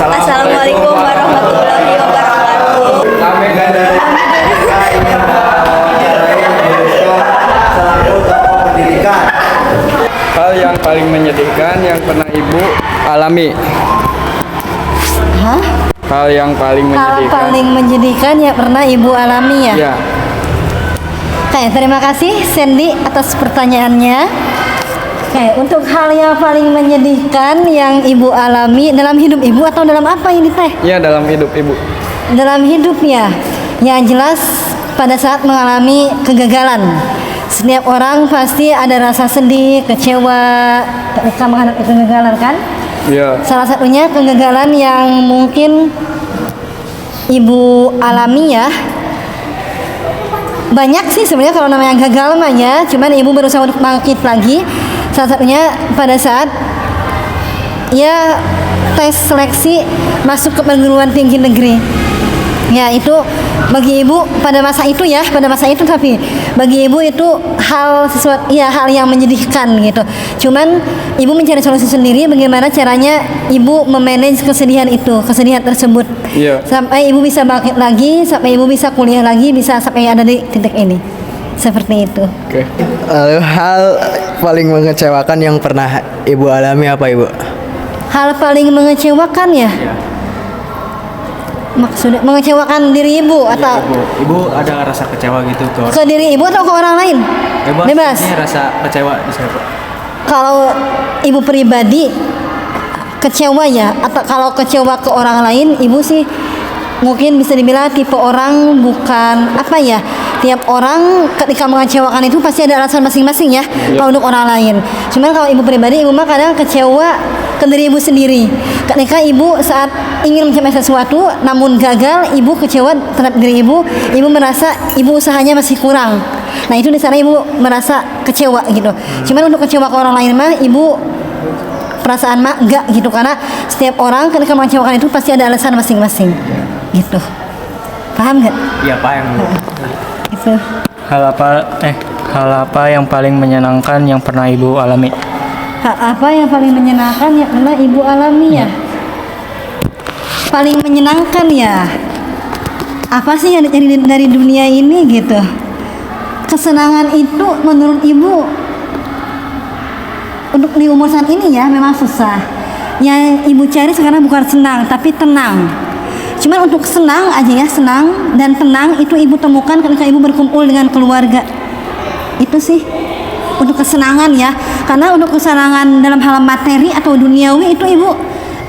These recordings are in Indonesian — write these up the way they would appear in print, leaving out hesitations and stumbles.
Assalamualaikum warahmatullahi wabarakatuh. Hal yang paling menyedihkan yang pernah Ibu alami. Hah? Hal yang paling Hal menyedihkan. paling menjadikan yang pernah Ibu alami ya? Ya. Oke, terima kasih Sandy atas pertanyaannya. Oke, untuk hal yang paling menyedihkan yang Ibu alami dalam hidup Ibu atau dalam apa ini teh? Ya, dalam hidup Ibu. Dalam hidupnya, yang jelas pada saat mengalami kegagalan. Setiap orang pasti ada rasa sedih, kecewa ketika menghadapi kegagalan kan? Ya. Salah satunya kegagalan yang mungkin Ibu alami ya. Banyak sih sebenarnya kalau namanya gagal mah ya, cuman Ibu berusaha untuk bangkit lagi. Salah satunya pada saat ya tes seleksi masuk ke perguruan tinggi negeri. Ya itu bagi Ibu pada masa itu ya, tapi bagi Ibu itu hal yang menyedihkan gitu. Cuman Ibu mencari solusi sendiri bagaimana caranya Ibu memanage kesedihan tersebut. Iya. Sampai Ibu bisa bangkit lagi, sampai Ibu bisa kuliah lagi, bisa sampai ada di titik ini. Seperti itu. Oke. Lalu hal paling mengecewakan yang pernah Ibu alami apa Ibu? Hal paling mengecewakan ya? Maksudnya mengecewakan diri Ibu atau Ibu ada rasa kecewa gitu ke diri Ibu atau ke orang lain? Bebas. Ini rasa kecewa di saya, Pak. Kalau Ibu pribadi kecewa ya, atau kalau kecewa ke orang lain, Ibu sih mungkin bisa dibilang tipe orang bukan apa ya. Tiap orang ketika mengecewakan itu pasti ada alasan masing-masing ya. Kalau untuk orang lain. Cuman kalau Ibu pribadi, Ibu mah kadang kecewa ke diri Ibu sendiri. Ketika Ibu saat ingin mencapai sesuatu namun gagal, Ibu kecewa terhadap diri Ibu. Ibu merasa Ibu usahanya masih kurang. Nah itu di sana Ibu merasa kecewa gitu. Cuman untuk kecewa ke orang lain mah Ibu perasaan mah enggak gitu, karena setiap orang ketika mengecewakan itu pasti ada alasan masing-masing gitu. Paham nggak? Iya, paham. Gitu. Hal apa yang paling menyenangkan yang pernah Ibu alami? Hal apa yang paling menyenangkan yang pernah Ibu alami ya? Paling menyenangkan ya? Apa sih yang dicari dari dunia ini gitu? Kesenangan itu menurut Ibu untuk di umur saat ini ya memang susah. Yang Ibu cari sekarang bukan senang tapi tenang. Cuman untuk senang aja ya, senang dan tenang itu Ibu temukan ketika Ibu berkumpul dengan keluarga. Itu sih untuk kesenangan ya. Karena untuk kesenangan dalam hal materi atau duniawi itu Ibu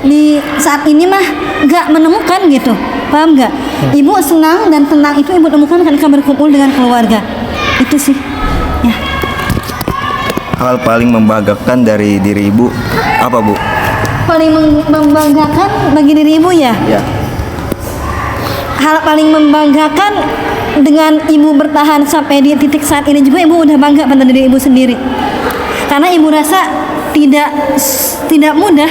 di saat ini mah nggak menemukan gitu. Paham nggak? Ibu senang dan tenang itu Ibu temukan ketika berkumpul dengan keluarga. Itu sih ya. Hal paling membanggakan dari diri Ibu apa, Bu? Paling membanggakan bagi diri Ibu ya? Ya. Hal paling membanggakan dengan Ibu bertahan sampai di titik saat ini juga Ibu udah bangga pada diri Ibu sendiri. Karena Ibu rasa tidak mudah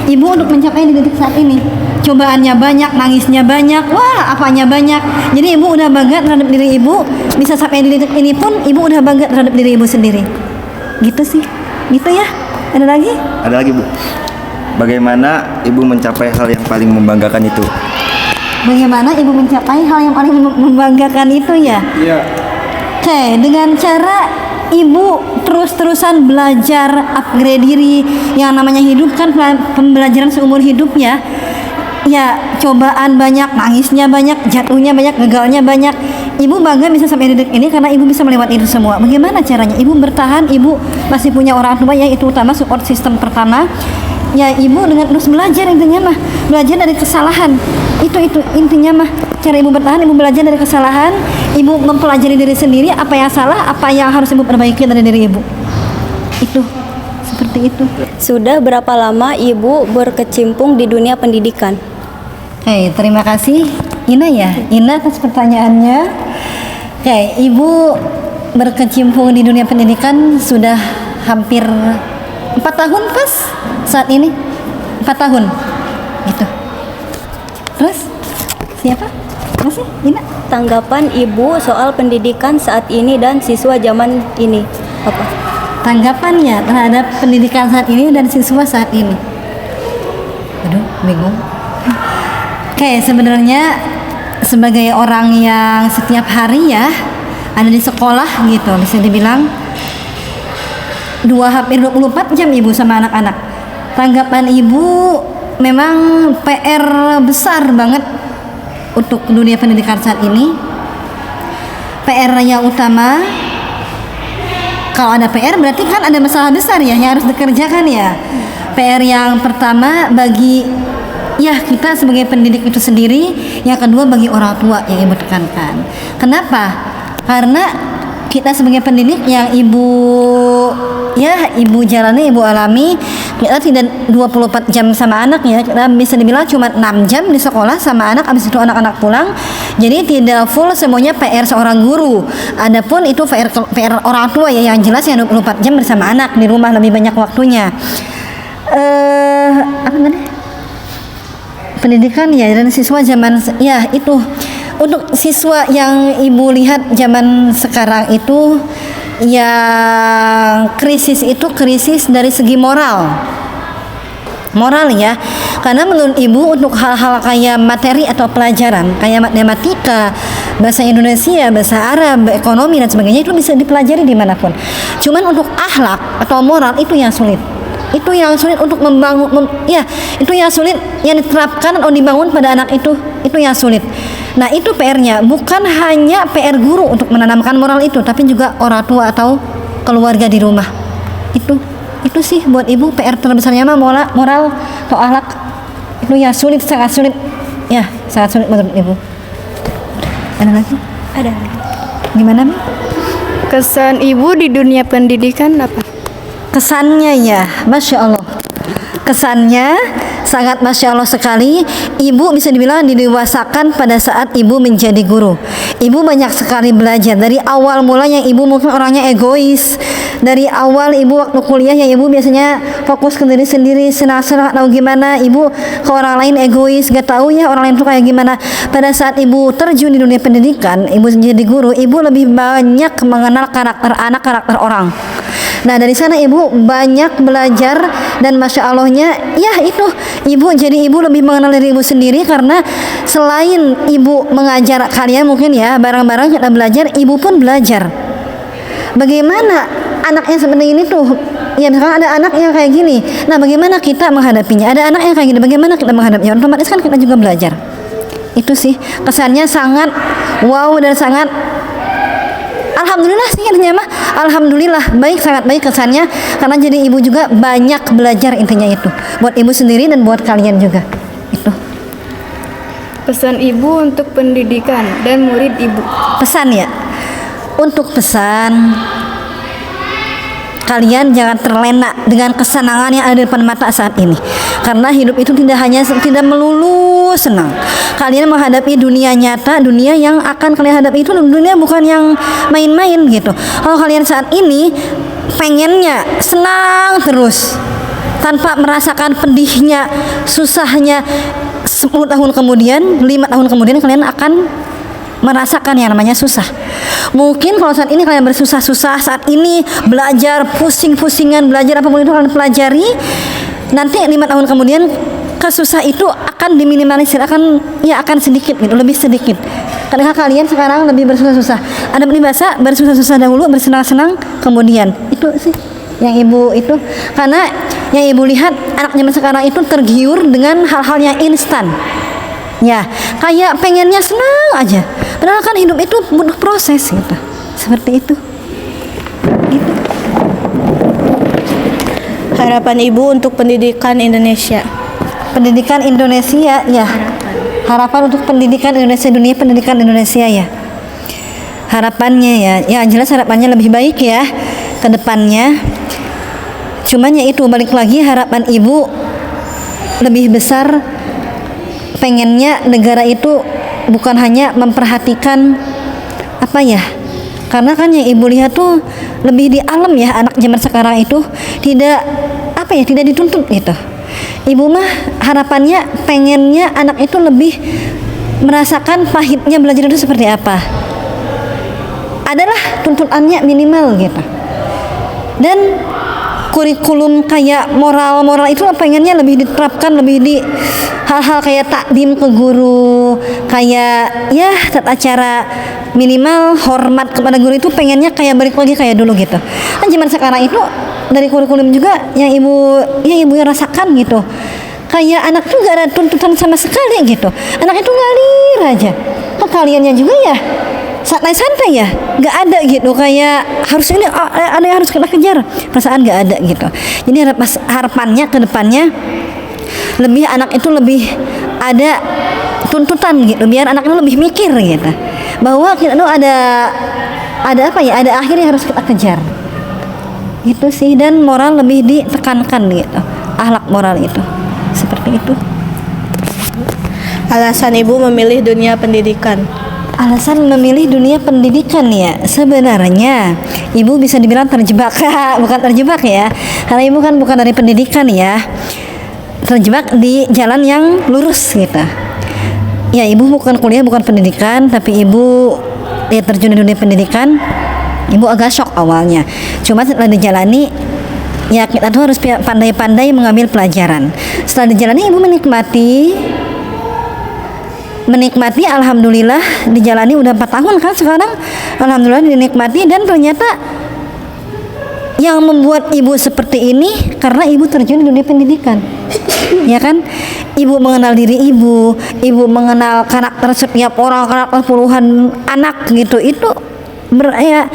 Ibu untuk mencapai di titik saat ini. Cobaannya banyak, nangisnya banyak, wah apanya banyak. Jadi Ibu udah bangga terhadap diri Ibu, bisa sampai di titik ini pun Ibu udah bangga terhadap diri Ibu sendiri. Gitu sih. Gitu ya. Ada lagi? Ada lagi, Bu. Bagaimana Ibu mencapai hal yang paling membanggakan itu? Bagaimana Ibu mencapai hal yang paling membanggakan itu ya? Iya. Oke, dengan cara Ibu terus-terusan belajar, upgrade diri. Yang namanya hidup kan pembelajaran seumur hidup ya. Ya, cobaan banyak, nangisnya banyak, jatuhnya banyak, gagalnya banyak. Ibu bangga bisa sampai di titik ini karena Ibu bisa melewati itu semua. Bagaimana caranya? Ibu bertahan, Ibu masih punya orang tua ya, itu utama support system pertama. Ya Ibu dengan terus belajar, intinya mah belajar dari kesalahan. Itu intinya mah cara Ibu bertahan, Ibu belajar dari kesalahan, Ibu mempelajari diri sendiri apa yang salah, apa yang harus Ibu perbaiki dari diri Ibu. Itu seperti itu. Sudah berapa lama Ibu berkecimpung di dunia pendidikan? Terima kasih Ina ya, Ina atas pertanyaannya. Ibu berkecimpung di dunia pendidikan sudah hampir 4 tahun pas saat ini 4 tahun gitu. Siapa? Masih? Ina? Tanggapan Ibu soal pendidikan saat ini dan siswa zaman ini apa? Tanggapannya terhadap pendidikan saat ini dan siswa saat ini. Aduh, bingung. Oke, sebenarnya sebagai orang yang setiap hari ya ada di sekolah gitu, bisa dibilang hampir 24 jam Ibu sama anak-anak. Tanggapan Ibu memang PR besar banget untuk dunia pendidikan saat ini. PR yang utama, kalau ada PR berarti kan ada masalah besar ya yang harus dikerjakan ya. PR yang pertama bagi ya kita sebagai pendidik itu sendiri, yang kedua bagi orang tua yang Ibu tekankan. Kenapa? Karena kita sebagai pendidik yang Ibu jalani, Ibu alami, kita tidak 24 jam sama anak ya, kita bisa dibilang cuma 6 jam di sekolah sama anak, habis itu anak-anak pulang. Jadi tidak full semuanya PR seorang guru. Adapun itu PR orang tua ya, yang jelas yang 24 jam bersama anak di rumah, lebih banyak waktunya. Apa tadi? Pendidikan ya, dan siswa zaman ya itu. Untuk siswa yang Ibu lihat zaman sekarang itu, yang krisis itu krisis dari segi moral ya, karena menurut Ibu untuk hal-hal kayak materi atau pelajaran kayak matematika, bahasa Indonesia, bahasa Arab, ekonomi dan sebagainya itu bisa dipelajari dimanapun. Cuman untuk akhlak atau moral itu yang sulit. Itu yang sulit untuk membangun, itu yang sulit yang diterapkan atau dibangun pada anak itu yang sulit. Nah itu PR-nya, bukan hanya PR guru untuk menanamkan moral itu, tapi juga orang tua atau keluarga di rumah. Itu sih buat Ibu PR terbesarnya mah moral atau akhlak. Itu yang sulit, sangat sulit. Ya, sangat sulit menurut Ibu. Ada lagi? Ada. Gimana, Mi? Kesan Ibu di dunia pendidikan apa? Kesannya ya, Masya Allah. Kesannya sangat Masya Allah sekali. Ibu bisa dibilang didewasakan pada saat Ibu menjadi guru. Ibu banyak sekali belajar. Dari awal mulanya Ibu mungkin orangnya egois. Dari awal Ibu waktu kuliah yang Ibu biasanya fokus ke diri sendiri, senang-senang atau gimana, Ibu ke orang lain egois, gak tahu ya orang lain itu kayak gimana. Pada saat Ibu terjun di dunia pendidikan, Ibu menjadi guru, Ibu lebih banyak mengenal karakter anak, karakter orang. Nah dari sana Ibu banyak belajar, dan Masya Allahnya ya itu Ibu lebih mengenal diri Ibu sendiri, karena selain Ibu mengajar kalian mungkin ya bareng-bareng kita belajar, Ibu pun belajar bagaimana anaknya seperti ini tuh ya, misalkan ada anak yang kayak gini, nah bagaimana kita menghadapinya, ada anak yang kayak gini, bagaimana kita menghadapinya, otomatis kan kita juga belajar. Itu sih kesannya sangat wow dan sangat alhamdulillah sih intinya mah, alhamdulillah baik, sangat baik kesannya, karena jadi Ibu juga banyak belajar, intinya itu buat Ibu sendiri dan buat kalian juga. Itu Pesan Ibu untuk pendidikan dan murid Ibu. pesan ya, untuk pesan kalian jangan terlena dengan kesenangan yang ada di depan mata saat ini, karena hidup itu tidak melulu senang. Kalian menghadapi dunia nyata, dunia yang akan kalian hadapi itu dunia bukan yang main-main gitu. Kalau kalian saat ini pengennya senang terus tanpa merasakan pedihnya, susahnya, 10 tahun kemudian, 5 tahun kemudian kalian akan merasakan yang namanya susah. Mungkin kalau saat ini kalian bersusah-susah, saat ini belajar pusing-pusingan, belajar apapun itu kalian pelajari, nanti 5 tahun kemudian kesusah itu akan diminimalisir, akan sedikit gitu, lebih sedikit. Karena kalian sekarang lebih bersusah-susah. Ada bahasa bersusah-susah dahulu, bersenang-senang kemudian. Itu sih yang Ibu itu, karena yang Ibu lihat anak zaman sekarang itu tergiur dengan hal-hal yang instan. Ya, kayak pengennya senang aja. Padahal kan hidup itu butuh proses gitu. Seperti itu. Gitu. Harapan Ibu untuk pendidikan Indonesia. Pendidikan Indonesia ya. Harapan untuk pendidikan Indonesia, dunia pendidikan Indonesia ya. Harapannya ya, yang jelas harapannya lebih baik ya ke depannya. Cuman ya itu, balik lagi harapan Ibu lebih besar, pengennya negara itu bukan hanya memperhatikan apa ya, karena kan yang Ibu lihat tuh lebih di alam ya, anak zaman sekarang itu tidak dituntut gitu. Ibu mah harapannya pengennya anak itu lebih merasakan pahitnya belajar itu seperti apa. Adalah tuntutannya minimal gitu. Dan kurikulum kayak moral-moral itu pengennya lebih diterapkan, lebih di hal-hal kayak takdim ke guru, kayak ya tata cara minimal hormat kepada guru itu pengennya kayak balik lagi kayak dulu gitu. Kan zaman sekarang itu dari kurikulum juga yang ibu yang rasakan gitu. Kayak anak tuh gak ada tuntutan sama sekali gitu. Anak itu ngalir aja. Kaliannya juga ya santai-santai ya, nggak ada gitu kayak harus ini ada yang harus kita kejar, perasaan nggak ada gitu. Jadi harapannya ke depannya lebih anak itu lebih ada tuntutan gitu, biar anak itu lebih mikir gitu bahwa kita tuh ada apa ya, ada akhir yang harus kita kejar gitu sih. Dan moral lebih ditekankan gitu, akhlak moral itu seperti itu. Alasan ibu memilih dunia pendidikan. Alasan memilih dunia pendidikan ya, sebenarnya ibu bisa dibilang terjebak. Bukan terjebak ya, karena ibu kan bukan dari pendidikan ya, terjebak di jalan yang lurus gitu ya. Ibu bukan kuliah, bukan pendidikan, tapi ibu ya terjun di dunia pendidikan. Ibu agak shock awalnya, cuma setelah dijalani ya kita tuh harus pandai-pandai mengambil pelajaran. Setelah dijalani ibu menikmati, alhamdulillah dijalani udah 4 tahun kan sekarang, alhamdulillah dinikmati. Dan ternyata yang membuat ibu seperti ini karena ibu terjun di dunia pendidikan ya kan. Ibu mengenal diri ibu mengenal karakter setiap orang, karakter puluhan anak gitu. Itu ya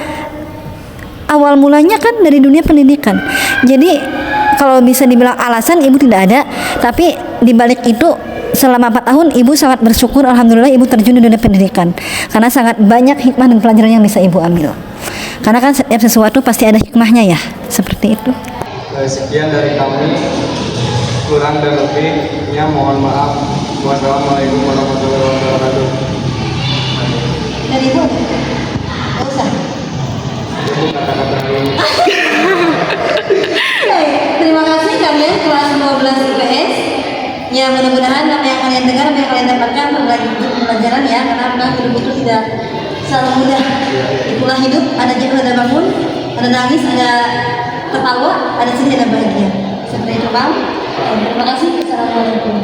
awal mulanya kan dari dunia pendidikan. Jadi kalau bisa dibilang alasan ibu tidak ada, tapi dibalik itu selama 4 tahun ibu sangat bersyukur, alhamdulillah ibu terjun di dunia pendidikan karena sangat banyak hikmah dan pelajaran yang bisa ibu ambil. Karena kan setiap sesuatu pasti ada hikmahnya ya, seperti itu. Sekian dari kami, kurang dan lebihnya mohon maaf. Wassalamualaikum warahmatullahi wabarakatuh. Dari ibu, nggak usah. Ibu kata-kata ini. Terima kasih kalian kelas 12 IPS. Ya mudah-mudahan apa yang kalian dengar, apa yang kalian dapatkan pelajaran ya, karena memang hidup itu tidak selalu mudah. Itulah hidup, ada jatuh, ada bangun, ada nangis, ada tertawa, ada sedih, ada bahagia. Seperti itu bang. Terima kasih. Assalamualaikum.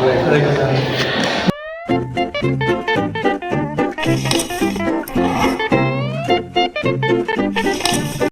Waalaikumsalam.